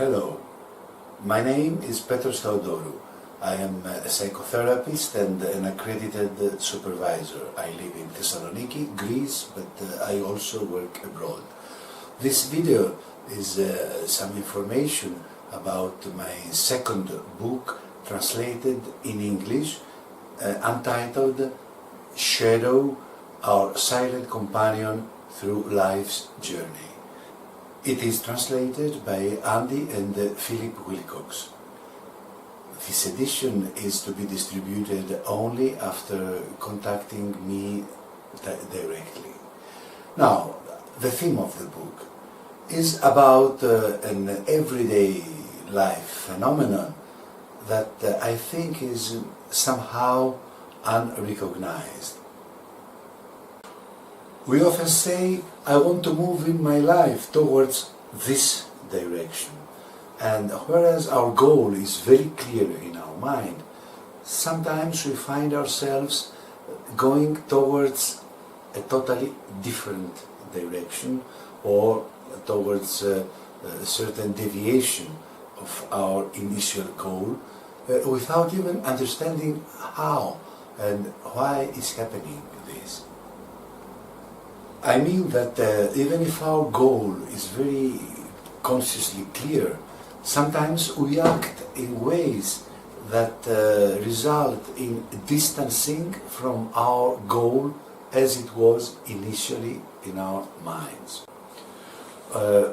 Hello, my name is Petros Theodorou. I am a psychotherapist and an accredited supervisor. I live in Thessaloniki, Greece, but I also work abroad. This video is some information about my second book, translated in English, Untitled Shadow, Our Silent Companion Through Life's Journey. It is translated by Andy and Philip Wilcox. This edition is to be distributed only after contacting me directly. Now, the theme of the book is about an everyday life phenomenon that I think is somehow unrecognized. We often say, I want to move in my life towards this direction. And whereas our goal is very clear in our mind, sometimes we find ourselves going towards a totally different direction or towards a certain deviation of our initial goal without even understanding how and why is happening this. I mean that even if our goal is very consciously clear, sometimes we act in ways that result in distancing from our goal as it was initially in our minds.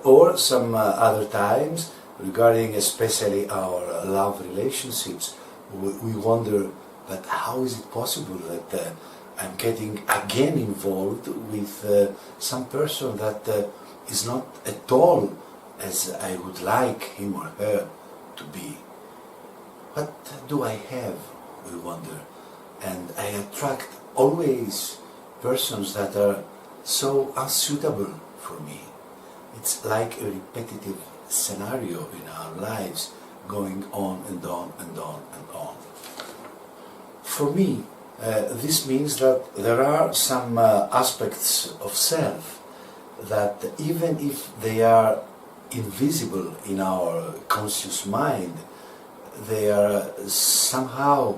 Or some other times, regarding especially our love relationships, we wonder that how is it possible that I'm getting again involved with some person that is not at all as I would like him or her to be. What do I have, we wonder, and I attract always persons that are so unsuitable for me. It's like a repetitive scenario in our lives going on and on and on and on. For me, this means that there are some aspects of self that even if they are invisible in our conscious mind, they are somehow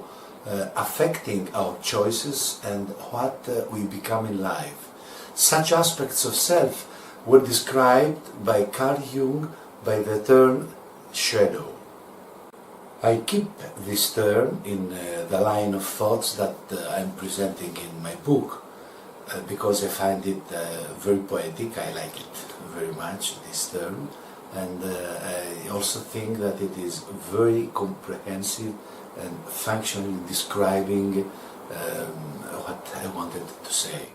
affecting our choices and what we become in life. Such aspects of self were described by Carl Jung by the term shadow. I keep this term in the line of thoughts that I'm presenting in my book because I find it very poetic. I like it very much, this term, and I also think that it is very comprehensive and functionally describing what I wanted to say.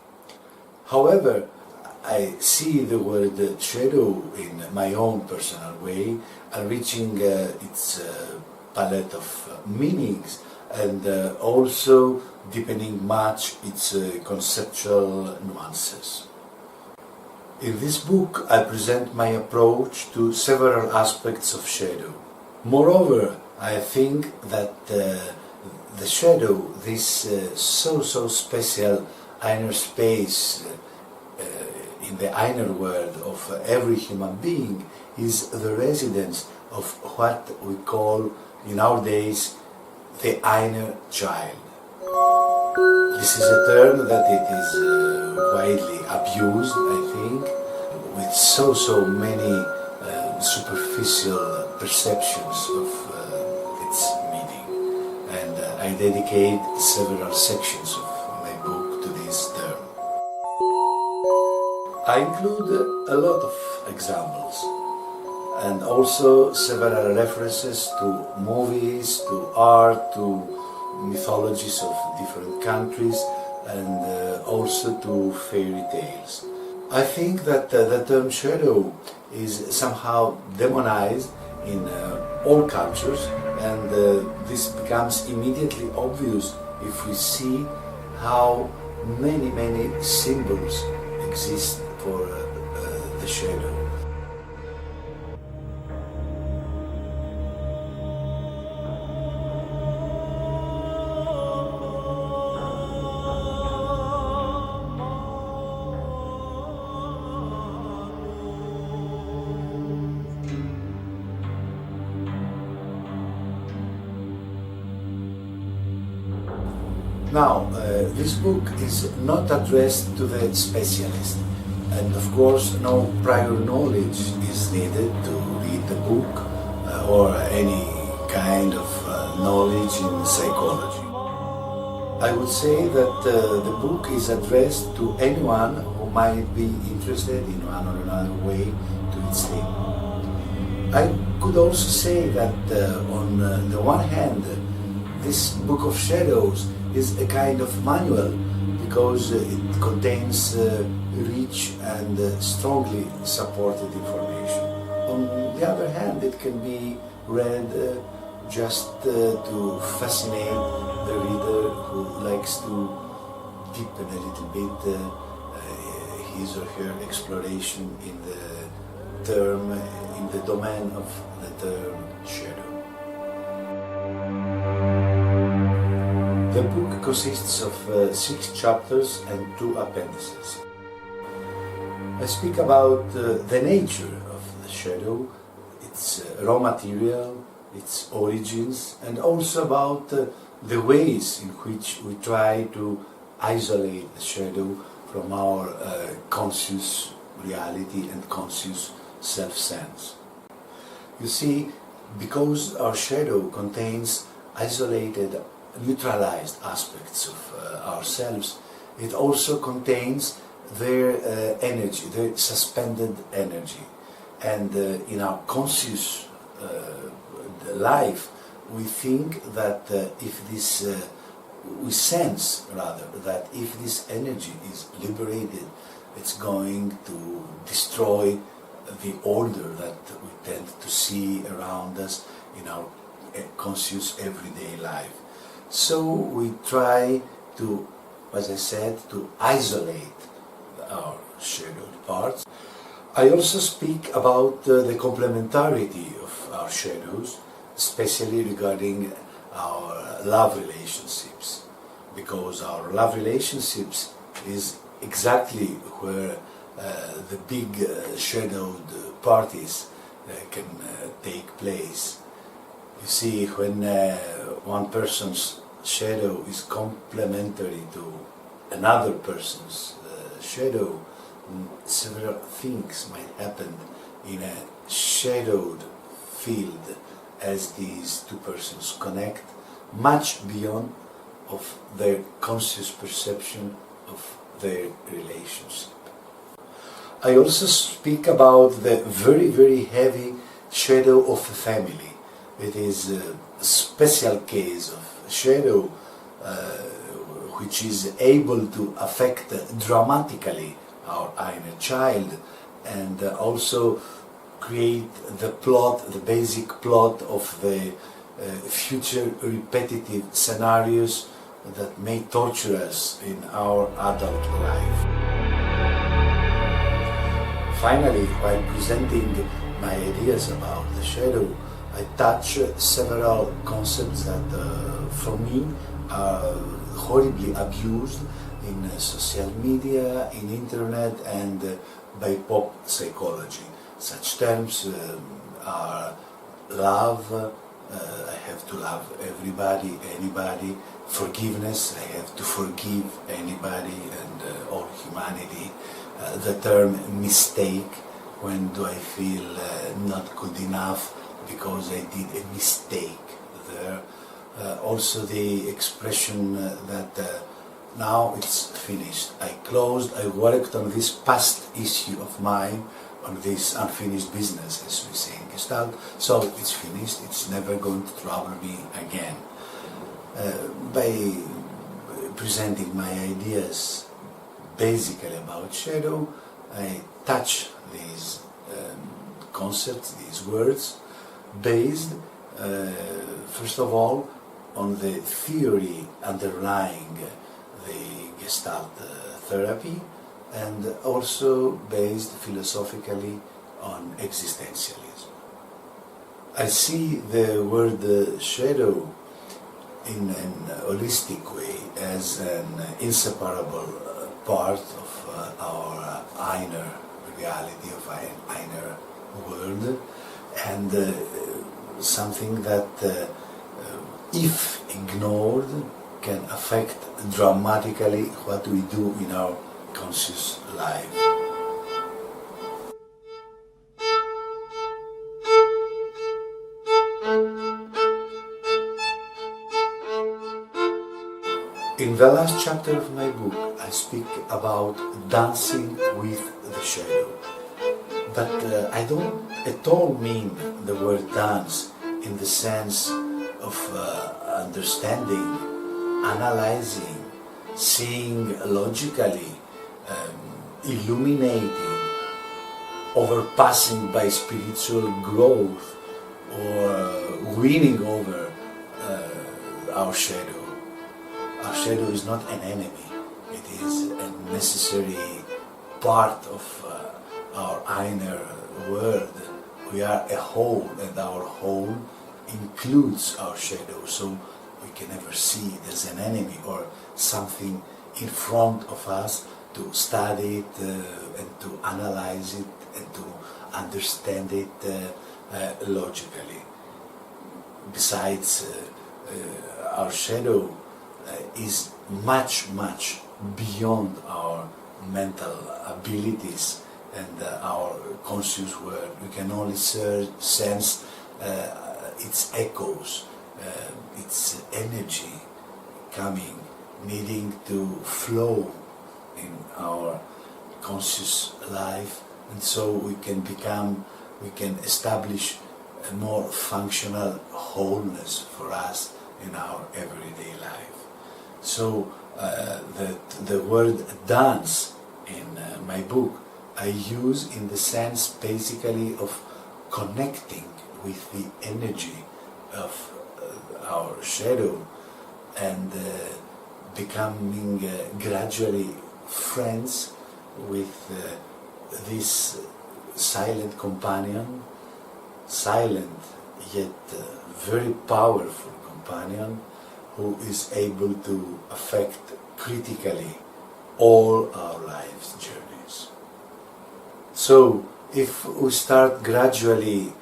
However, I see the word shadow in my own personal way, enriching its palette of meanings and also deepening much its conceptual nuances. In this book I present my approach to several aspects of shadow. Moreover, I think that the shadow, this so special inner space in the inner world of every human being, is the residence of what we call in our days the inner child. This is a term that it is widely abused, I think, with so many superficial perceptions of its meaning. And I dedicate several sections of my book to this term. I include a lot of examples and also several references to movies, to art, to mythologies of different countries, and also to fairy tales. I think that the term shadow is somehow demonized in all cultures, and this becomes immediately obvious if we see how many symbols exist for the shadow. Now, this book is not addressed to the specialist, and of course no prior knowledge is needed to read the book or any kind of knowledge in psychology. I would say that the book is addressed to anyone who might be interested in one or another way to its theme. I could also say that on the one hand, this book of shadows is a kind of manual because it contains rich and strongly supported information. On the other hand, it can be read just to fascinate the reader who likes to deepen a little bit his or her exploration in the domain of the term shadow. The book consists of 6 chapters and 2 appendices. I speak about the nature of the shadow, its raw material, its origins, and also about the ways in which we try to isolate the shadow from our conscious reality and conscious self-sense. You see, because our shadow contains isolated, neutralized aspects of ourselves, it also contains their energy, their suspended energy. And in our conscious life, we think that we sense rather that if this energy is liberated, it's going to destroy the order that we tend to see around us in our conscious everyday life. So we try to, as I said, to isolate our shadowed parts. I also speak about the complementarity of our shadows, especially regarding our love relationships, because our love relationships is exactly where the big shadowed parties can take place. You see, when one person's shadow is complementary to another person's shadow, several things might happen in a shadowed field as these two persons connect, much beyond of their conscious perception of their relationship. I also speak about the very, very heavy shadow of a family. It is a special case of shadow which is able to affect dramatically our inner child and also create the plot, the basic plot of the future repetitive scenarios that may torture us in our adult life. Finally, while presenting my ideas about the shadow, I touch several concepts that for me are horribly abused in social media, in internet and by pop psychology. Such terms are love, I have to love everybody, anybody, forgiveness, I have to forgive anybody and all humanity, the term mistake, when do I feel not good enough because I did a mistake there. Also the expression that now it's finished. I worked on this past issue of mine, on this unfinished business, as we say in Gestalt, so it's finished, it's never going to trouble me again. By presenting my ideas basically about shadow, I touch these concepts, these words, based first of all on the theory underlying the Gestalt therapy, and also based philosophically on existentialism. I see the word shadow in an holistic way as an inseparable part of our inner reality, of our inner world, and something that if ignored can affect dramatically what we do in our conscious life. In the last chapter of my book, I speak about dancing with the shadow. But I don't at all mean the word dance in the sense of understanding, analyzing, seeing logically, illuminating, overpassing by spiritual growth, or winning over our shadow. Our shadow is not an enemy, it is a necessary part of our inner world. We are a whole, and our whole includes our shadow, so we can never see it as an enemy or something in front of us to study it and to analyze it and to understand it logically. Besides, our shadow is much beyond our mental abilities and our conscious world. We can only sense its echoes, its energy coming, needing to flow in our conscious life, and so we can establish a more functional wholeness for us in our everyday life. So the word dance in my book I use in the sense basically of connecting with the energy of our shadow and becoming gradually friends with this silent companion, silent yet very powerful companion, who is able to affect critically all our life's journeys. So, if we start gradually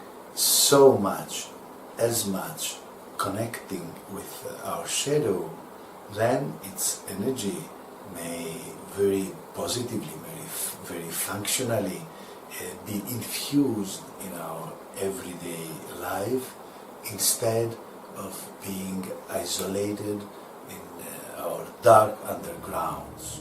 as much connecting with our shadow, then its energy may very positively, very functionally be infused in our everyday life, instead of being isolated in our dark undergrounds.